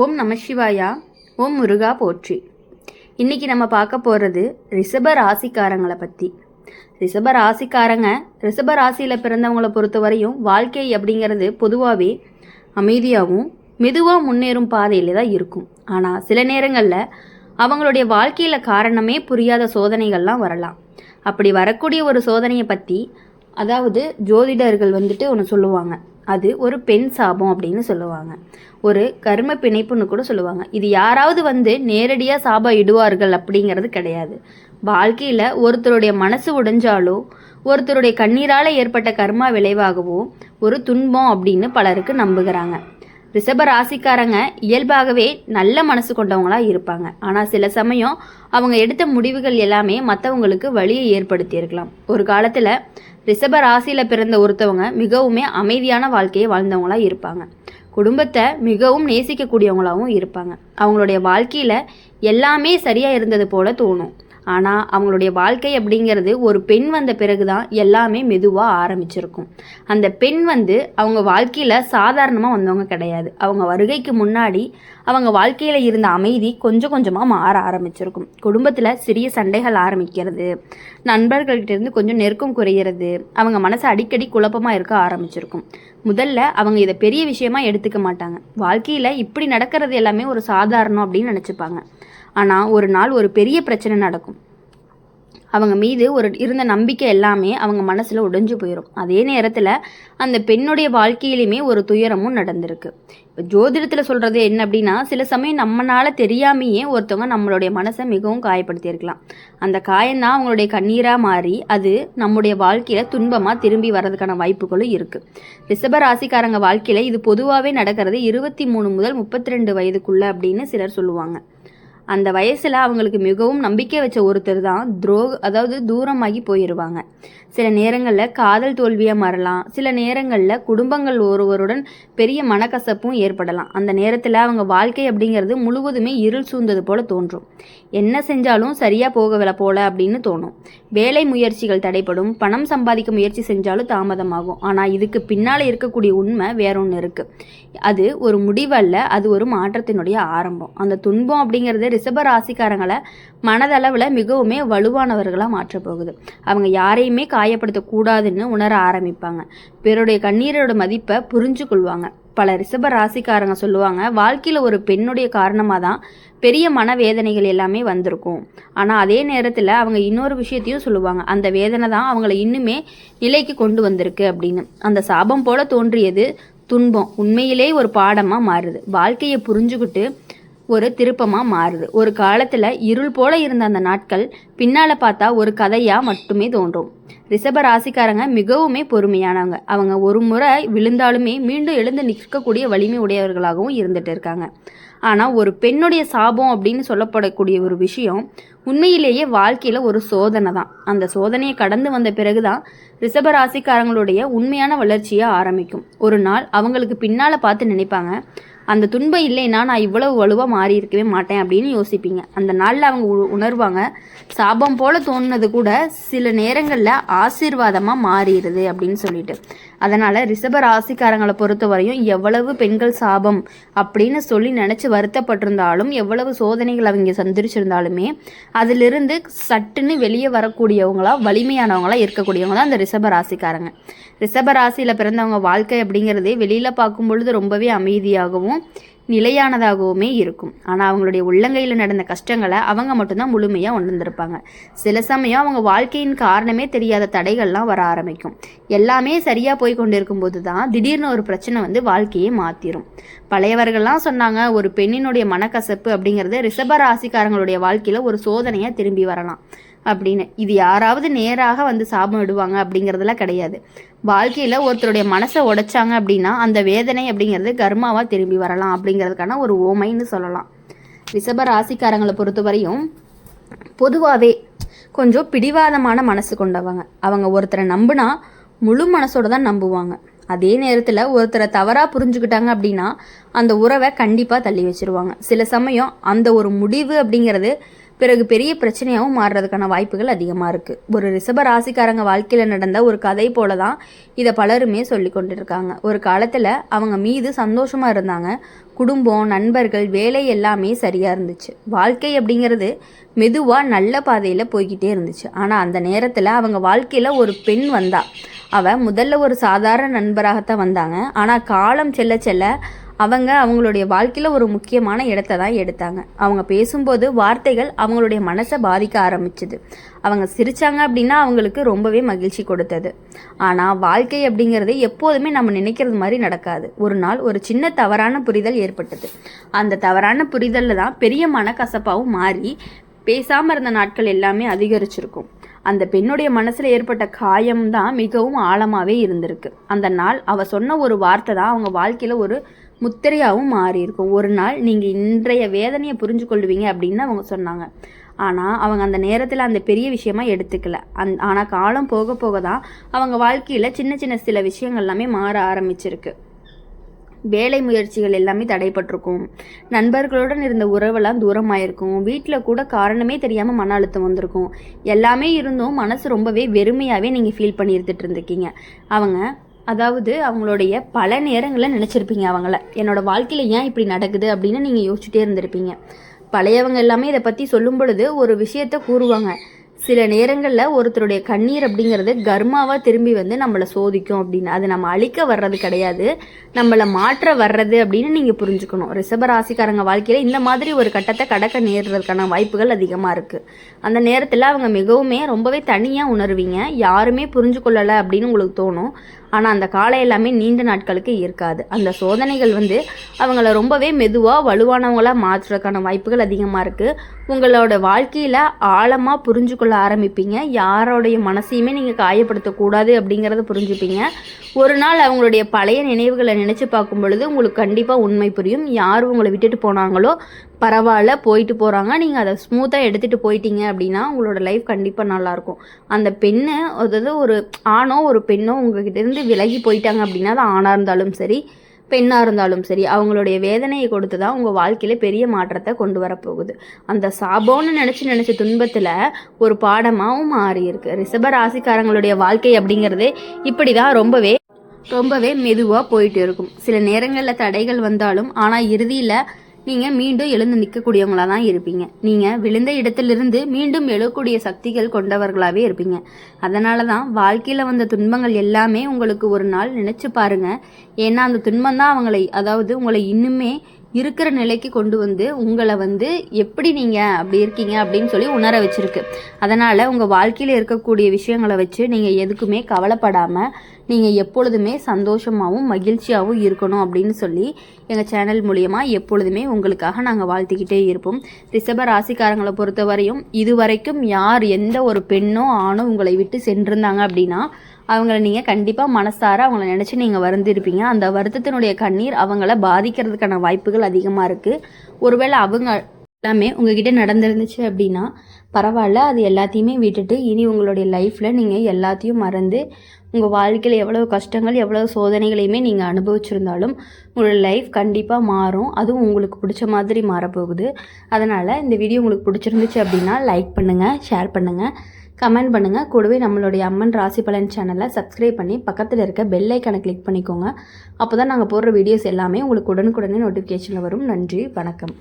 ஓம் நம சிவாயா. ஓம் முருகா போற்றி. இன்றைக்கி நம்ம பார்க்க போகிறது ரிஷப ராசிக்காரங்களை பற்றி. ரிஷப ராசியில் பிறந்தவங்களை பொறுத்த வரையும் வாழ்க்கை அப்படிங்கிறது பொதுவாகவே அமைதியாகவும் மெதுவாக முன்னேறும் பாதையில் தான் இருக்கும். ஆனால் சில நேரங்களில் அவங்களுடைய வாழ்க்கையில் காரணமே புரியாத சோதனைகள்லாம் வரலாம். அப்படி வரக்கூடிய ஒரு சோதனையை பற்றி ஜோதிடர்கள் ஒன்று சொல்லுவாங்க. அது ஒரு பெண் சாபம் அப்படின்னு சொல்லுவாங்க. ஒரு கர்ம பிணைப்புன்னு கூட சொல்லுவாங்க. இது யாராவது நேரடியாக சாபம் இடுவார்கள் அப்படிங்கிறது கிடையாது. வாழ்க்கையில் ஒருத்தருடைய மனசு உடைஞ்சாலோ ஒருத்தருடைய கண்ணீரால் ஏற்பட்ட கர்மா விளைவாகவோ ஒரு துன்பம் அப்படின்னு பலருக்கு நம்புகிறாங்க. ரிஷப ராசிக்காரங்க இயல்பாகவே நல்ல மனசு கொண்டவங்களாக இருப்பாங்க. ஆனால் சில சமயம் அவங்க எடுத்த முடிவுகள் எல்லாமே மற்றவங்களுக்கு வலியை ஏற்படுத்தியிருக்கலாம். ஒரு காலத்தில் ரிஷப ராசியில் பிறந்த ஒருத்தவங்க மிகவுமே அமைதியான வாழ்க்கையை வாழ்ந்தவங்களாக இருப்பாங்க. குடும்பத்தை மிகவும் நேசிக்கக்கூடியவங்களாகவும் இருப்பாங்க. அவங்களுடைய வாழ்க்கையில் எல்லாமே சரியாக இருந்தது போல தோணும். ஆனால் அவங்களுடைய வாழ்க்கை அப்படிங்கிறது ஒரு பெண் வந்த பிறகு தான் எல்லாமே மெதுவாக ஆரம்பிச்சிருக்கும். அந்த பெண் அவங்க வாழ்க்கையில் சாதாரணமாக வந்தவங்க கிடையாது. அவங்க வருகைக்கு முன்னாடி அவங்க வாழ்க்கையில் இருந்த அமைதி கொஞ்சம் கொஞ்சமாக மாற ஆரம்பிச்சிருக்கும். குடும்பத்தில் சிறிய சண்டைகள் ஆரம்பிக்கிறது, நண்பர்கள்கிட்டேருந்து கொஞ்சம் நெருக்கம் குறையிறது, அவங்க மனசு அடிக்கடி குழப்பமாக இருக்க ஆரம்பிச்சிருக்கும். முதல்ல அவங்க இதை பெரிய விஷயமா எடுத்துக்க மாட்டாங்க. வாழ்க்கையில் இப்படி நடக்கிறது எல்லாமே ஒரு சாதாரணம் அப்படின்னு நினச்சிப்பாங்க. ஆனால் ஒரு நாள் ஒரு பெரிய பிரச்சனை நடக்கும். அவங்க மீது இருந்த நம்பிக்கை எல்லாமே அவங்க மனசில் உடைஞ்சு போயிடும். அதே நேரத்தில் அந்த பெண்ணுடைய வாழ்க்கையிலுமே ஒரு துயரமும் நடந்திருக்கு. இப்போ ஜோதிடத்தில் சொல்கிறது என்ன அப்படின்னா, சில சமயம் நம்மளால் தெரியாமையே ஒருத்தவங்க நம்மளுடைய மனசை மிகவும் காயப்படுத்தியிருக்கலாம். அந்த காயம்தான் அவங்களுடைய கண்ணீராக மாறி அது நம்முடைய வாழ்க்கையில் துன்பமாக திரும்பி வர்றதுக்கான வாய்ப்புகளும் இருக்குது. ரிஷப ராசிக்காரங்க வாழ்க்கையில் இது பொதுவாகவே நடக்கிறது 23 முதல் 32 வயதுக்குள்ளே அப்படின்னு சிலர் சொல்லுவாங்க. அந்த வயசில் அவங்களுக்கு மிகவும் நம்பிக்கை வச்ச ஒருத்தர் தான் தூரமாகி போயிடுவாங்க. சில நேரங்களில் காதல் தோல்வியாக மாறலாம். சில நேரங்களில் குடும்பங்கள் ஒருவருடன் பெரிய மனக்கசப்பும் ஏற்படலாம். அந்த நேரத்தில் அவங்க வாழ்க்கை அப்படிங்கிறது முழுவதுமே இருள் சூழ்ந்தது போல தோன்றும். என்ன செஞ்சாலும் சரியாக போகவில்லை போல அப்படின்னு தோணும். வேலை முயற்சிகள் தடைப்படும். பணம் சம்பாதிக்க முயற்சி செஞ்சாலும் தாமதமாகும். ஆனால் இதுக்கு பின்னால் இருக்கக்கூடிய உண்மை வேற ஒன்று இருக்குது. அது ஒரு முடிவல்ல, அது ஒரு மாற்றத்தினுடைய ஆரம்பம். அந்த துன்பம் அப்படிங்கிறது ரிஷப ராசிக்காரங்களை மனதளவில் மிகவுமே வலுவானவர்களாக மாற்றப் போகுது. அவங்க யாரையுமே காயப்படுத்தக்கூடாதுன்னு உணர ஆரம்பிப்பாங்க. பிறருடைய கண்ணீரோட மதிப்பை புரிஞ்சு கொள்வாங்க. பல ரிஷப ராசிக்காரங்க சொல்லுவாங்க, வாழ்க்கையில் ஒரு பெண்ணுடைய காரணமாக தான் பெரிய மனவேதனைகள் எல்லாமே வந்திருக்கும். ஆனால் அதே நேரத்தில் அவங்க இன்னொரு விஷயத்தையும் சொல்லுவாங்க, அந்த வேதனை தான் அவங்கள இன்னுமே நிலைக்கு கொண்டு வந்திருக்கு அப்படின்னு. அந்த சாபம் போல தோன்றியது துன்பம் உண்மையிலே ஒரு பாடமாக மாறுது. வாழ்க்கையை புரிஞ்சுக்கிட்டு ஒரு திருப்பமாக மாறுது. ஒரு காலத்தில் இருள் போல இருந்த அந்த நாட்கள் பின்னால் பார்த்தா ஒரு கதையாக மட்டுமே தோன்றும். ரிஷப ராசிக்காரங்க மிகவுமே பொறுமையானவங்க. அவங்க ஒரு முறை விழுந்தாலுமே மீண்டும் எழுந்து நிற்கக்கூடிய வலிமை உடையவர்களாகவும் இருந்துட்டு இருக்காங்க. ஆனால் ஒரு பெண்ணுடைய சாபம் அப்படின்னு சொல்லப்படக்கூடிய ஒரு விஷயம் உண்மையிலேயே வாழ்க்கையில் ஒரு சோதனை தான். அந்த சோதனையை கடந்து வந்த பிறகுதான் ரிஷப ராசிக்காரங்களுடைய உண்மையான வளர்ச்சியை ஆரம்பிக்கும். ஒரு நாள் அவங்களுக்கு பின்னால் பார்த்து நினைப்பாங்க, அந்த துன்பம் இல்லைன்னா நான் இவ்வளவு வலுவாக மாறி இருக்கவே மாட்டேன் அப்படின்னு யோசிப்பீங்க. அந்த நாளில் அவங்க உணர்வாங்க, சாபம் போல தோணுனது கூட சில நேரங்களில் ஆசீர்வாதமாக மாறிடுது அப்படின்னு சொல்லிட்டு. அதனால் ரிஷப ராசிக்காரங்களை பொறுத்த வரையும் எவ்வளவு பெண்கள் சாபம் அப்படின்னு சொல்லி நினச்சி வருத்தப்பட்டிருந்தாலும், எவ்வளவு சோதனைகள் அவங்க சந்திச்சிருந்தாலுமே அதிலிருந்து சட்டுன்னு வெளியே வரக்கூடியவங்களா வலிமையானவங்களா இருக்கக்கூடியவங்க தான் அந்த ரிஷப ராசிக்காரங்க. ரிஷப ராசியில் பிறந்தவங்க வாழ்க்கை அப்படிங்கிறது வெளியில் பார்க்கும் பொழுது ரொம்பவே அமைதியாகவும் நிலையானதாகவுமே இருக்கும். ஆனால் அவங்களுடைய உள்ளங்கையில் நடந்த கஷ்டங்களை அவங்க மட்டும்தான் முழுமையாக உணர்ந்திருப்பாங்க. சில சமயம் அவங்க வாழ்க்கையின் காரணமே தெரியாத தடைகள்லாம் வர ஆரம்பிக்கும். எல்லாமே சரியாக போய் கொண்டு இருக்கும்போது தான் திடீர்னு ஒரு பிரச்சனை வாழ்க்கையை மாற்றிடும். பழையவர்கள்லாம் சொன்னாங்க, ஒரு பெண்ணினுடைய மனக்கசப்பு அப்படிங்கிறது ரிஷப ராசிக்காரங்களுடைய வாழ்க்கையில் ஒரு சோதனையாக திரும்பி வரலாம் அப்படின்னு. இது யாராவது நேராக சாபம் விடுவாங்க அப்படிங்கிறதுலாம் கிடையாது. வாழ்க்கையில் ஒருத்தருடைய மனசை உடைச்சாங்க அப்படின்னா அந்த வேதனை அப்படிங்கிறது கர்மாவாக திரும்பி வரலாம் அப்படிங்கிறதுக்கான ஒரு ஓமைன்னு சொல்லலாம். ரிஷப ராசிக்காரங்களை பொறுத்தவரையும் பொதுவாகவே கொஞ்சம் பிடிவாதமான மனசு கொண்டவங்க. அவங்க ஒருத்தரை நம்பினா முழு மனசோட தான் நம்புவாங்க. அதே நேரத்தில் ஒருத்தரை தவறாக புரிஞ்சுக்கிட்டாங்க அப்படின்னா அந்த உறவை கண்டிப்பாக தள்ளி வச்சிருவாங்க. சில சமயம் அந்த ஒரு முடிவு அப்படிங்கிறது பிறகு பெரிய பிரச்சனையாகவும் மாறுறதுக்கான வாய்ப்புகள் அதிகமாக இருக்குது. ஒரு ரிஷப ராசிக்காரங்க வாழ்க்கையில் நடந்த ஒரு கதை போல தான் இதை பலருமே சொல்லி கொண்டிருக்காங்க. ஒரு காலத்தில் அவங்க மீது சந்தோஷமாக இருந்தாங்க. குடும்பம், நண்பர்கள், வேலை எல்லாமே சரியாக இருந்துச்சு. வாழ்க்கை அப்படிங்கிறது மெதுவாக நல்ல பாதையில் போய்கிட்டே இருந்துச்சு. ஆனால் அந்த நேரத்தில் அவங்க வாழ்க்கையில் ஒரு பெண் வந்தா. அவள் முதல்ல ஒரு சாதாரண நண்பராகத்தான் வந்தாங்க. ஆனால் காலம் செல்ல செல்ல அவங்களுடைய வாழ்க்கையில் ஒரு முக்கியமான இடத்தை தான் எடுத்தாங்க. அவங்க பேசும்போது வார்த்தைகள் அவங்களுடைய மனசை பாதிக்க ஆரம்பிச்சுது. அவங்க சிரித்தாங்க அப்படின்னா அவங்களுக்கு ரொம்பவே மகிழ்ச்சி கொடுத்தது. ஆனால் வாழ்க்கை அப்படிங்கிறது எப்போதுமே நம்ம நினைக்கிறது மாதிரி நடக்காது. ஒரு நாள் ஒரு சின்ன தவறான புரிதல் ஏற்பட்டது. அந்த தவறான புரிதலில் தான் பெரிய மனக்கசப்பாகவும் மாறி பேசாமல் இருந்த நாட்கள் எல்லாமே அதிகரிச்சிருக்கும். அந்த பெண்ணுடைய மனசில் ஏற்பட்ட காயம் தான் மிகவும் ஆழமாகவே இருந்திருக்கு. அந்த நாள் அவள் சொன்ன ஒரு வார்த்தை தான் அவங்க வாழ்க்கையில் ஒரு முத்திரையாகவும் மாறி இருக்கும். ஒரு நாள் நீங்கள் இன்றைய வேதனையை புரிஞ்சு கொள்வீங்க அப்படின்னு அவங்க சொன்னாங்க. ஆனால் அவங்க அந்த நேரத்தில் அந்த பெரிய விஷயமா எடுத்துக்கல. ஆனால் காலம் போக போக தான் அவங்க வாழ்க்கையில் சின்ன சின்ன சில விஷயங்கள் எல்லாமே மாற ஆரம்பிச்சிருக்கு. வேலை முயற்சிகள் எல்லாமே தடைப்பட்டிருக்கும். நண்பர்களுடன் இருந்த உறவெல்லாம் தூரமாயிருக்கும். வீட்டில் கூட காரணமே தெரியாமல் மன அழுத்தம் வந்திருக்கும். எல்லாமே இருந்தும் மனசு ரொம்பவே வெறுமையாகவே நீங்கள் ஃபீல் பண்ணி இருந்துட்டு இருந்திருக்கீங்க. அவங்களுடைய பல நேரங்களில் நினச்சிருப்பீங்க அவங்கள, என்னோடய வாழ்க்கையில் ஏன் இப்படி நடக்குது அப்படின்னு நீங்கள் யோசிச்சுட்டே இருந்திருப்பீங்க. பழையவங்க எல்லாமே இதை பற்றி சொல்லும் பொழுது ஒரு விஷயத்த கூறுவாங்க. சில நேரங்களில் ஒருத்தருடைய கண்ணீர் அப்படிங்கிறது கர்மாவாக திரும்பி வந்து நம்மளை சோதிக்கும் அப்படின்னு. அது நம்ம அழிக்க வர்றது கிடையாது, நம்மளை மாற்ற வர்றது அப்படின்னு நீங்கள் புரிஞ்சுக்கணும். ரிஷபராசிக்காரங்க வாழ்க்கையில் இந்த மாதிரி ஒரு கட்டத்தை கடக்க நேர்றதுக்கான வாய்ப்புகள் அதிகமாக இருக்குது. அந்த நேரத்தில் அவங்க மிகவுமே ரொம்பவே தனியாக உணர்வீங்க. யாருமே புரிஞ்சு கொள்ளலை அப்படின்னு உங்களுக்கு தோணும். ஆனால் அந்த காலம் எல்லாமே நீண்ட நாட்களுக்கு இருக்காது. அந்த சோதனைகள் வந்து அவங்கள ரொம்பவே மெதுவாக வலுவானவங்களாக மாற்றுறதுக்கான வாய்ப்புகள் அதிகமாக இருக்குது. உங்களோட வாழ்க்கையில் ஆழமாக புரிஞ்சு கொள்ள ஆரம்பிப்பீங்க. யாரோடைய மனசையுமே நீங்கள் காயப்படுத்தக்கூடாது அப்படிங்கிறத புரிஞ்சுப்பீங்க. ஒரு நாள் அவங்களுடைய பழைய நினைவுகளை நினச்சி பார்க்கும் பொழுது உங்களுக்கு கண்டிப்பாக உண்மை புரியும். யார் உங்களை விட்டுட்டு போனாங்களோ பரவாயில்ல, போயிட்டு போகிறாங்க, நீங்கள் அதை ஸ்மூத்தாக எடுத்துகிட்டு போயிட்டீங்க அப்படின்னா உங்களோட லைஃப் கண்டிப்பாக நல்லாயிருக்கும். அந்த பெண்ணு, அதாவது ஒரு ஆணோ ஒரு பெண்ணோ உங்ககிட்டேருந்து விலகி போயிட்டாங்க அப்படின்னா, அது ஆணாக இருந்தாலும் சரி பெண்ணாக இருந்தாலும் சரி, அவங்களுடைய வேதனையை கொடுத்து தான் உங்கள் வாழ்க்கையில் பெரிய மாற்றத்தை கொண்டு வரப்போகுது. அந்த சாபம்னு நினச்ச துன்பத்தில் ஒரு பாடமாகவும் மாறி இருக்கு. ரிஷப ராசிக்காரங்களுடைய வாழ்க்கை அப்படிங்கிறது இப்படி தான் ரொம்பவே மெதுவாக போயிட்டு இருக்கும். சில நேரங்களில் தடைகள் வந்தாலும் ஆனால் இறுதியில் நீங்கள் மீண்டும் எழுந்து நிற்கக்கூடியவங்களாக தான் இருப்பீங்க. நீங்கள் விழுந்த இடத்திலிருந்து மீண்டும் எழக்கூடிய சக்திகள் கொண்டவர்களாகவே இருப்பீங்க. அதனால தான் வாழ்க்கையில் வந்த துன்பங்கள் எல்லாமே உங்களுக்கு ஒரு நாள் நினச்சி பாருங்கள். ஏன்னா அந்த துன்பம் தான் உங்களை இன்னுமே இருக்கிற நிலைக்கு கொண்டு வந்து உங்களை வந்து எப்படி நீங்கள் அப்படி இருக்கீங்க அப்படின்னு சொல்லி உணர வச்சுருக்கு. அதனால் உங்கள் வாழ்க்கையில் இருக்கக்கூடிய விஷயங்களை வச்சு நீங்கள் எதுக்குமே கவலைப்படாமல் நீங்கள் எப்பொழுதுமே சந்தோஷமாகவும் மகிழ்ச்சியாகவும் இருக்கணும் அப்படின்னு சொல்லி எங்கள் சேனல் மூலியமாக எப்பொழுதுமே உங்களுக்காக நாங்கள் வாழ்த்திக்கிட்டே இருப்போம். ரிஷப ராசிக்காரங்களை பொறுத்தவரையும் இதுவரைக்கும் யார் எந்த ஒரு பெண்ணோ ஆணோ உங்களை விட்டு சென்றிருந்தாங்க அப்படின்னா அவங்கள நீங்கள் கண்டிப்பாக மனசார அவங்கள நினச்சி நீங்கள் வருந்திருப்பீங்க. அந்த வருத்தத்தினுடைய கண்ணீர் அவங்கள பாதிக்கிறதுக்கான வாய்ப்புகள் அதிகமாக இருக்குது. ஒருவேளை அவங்க எல்லாமே உங்ககிட்ட நடந்துருந்துச்சு அப்படின்னா பரவாயில்ல, அது எல்லாத்தையுமே விட்டுட்டு இனி உங்களுடைய லைஃப்பில் நீங்கள் எல்லாத்தையும் மறந்து உங்கள் வாழ்க்கையில் எவ்வளோ கஷ்டங்கள் எவ்வளோ சோதனைகளையுமே நீங்கள் அனுபவிச்சிருந்தாலும் உங்களோட லைஃப் கண்டிப்பாக மாறும். அதுவும் உங்களுக்கு பிடிச்ச மாதிரி மாறப்போகுது. அதனால் இந்த வீடியோ உங்களுக்கு பிடிச்சிருந்துச்சு அப்படின்னா லைக் பண்ணுங்கள், ஷேர் பண்ணுங்கள், கமெண்ட் பண்ணுங்கள். கூடவே நம்மளுடைய அம்மன் ராசி பலன் சேனலை சப்ஸ்கிரைப் பண்ணி பக்கத்தில் இருக்க பெல் ஐக்கானை கிளிக் பண்ணிக்கோங்க. அப்போ தான் நாங்கள் போடுற வீடியோஸ் எல்லாமே உங்களுக்கு உடனுக்குடனே நோட்டிஃபிகேஷனில் வரும். நன்றி, வணக்கம்.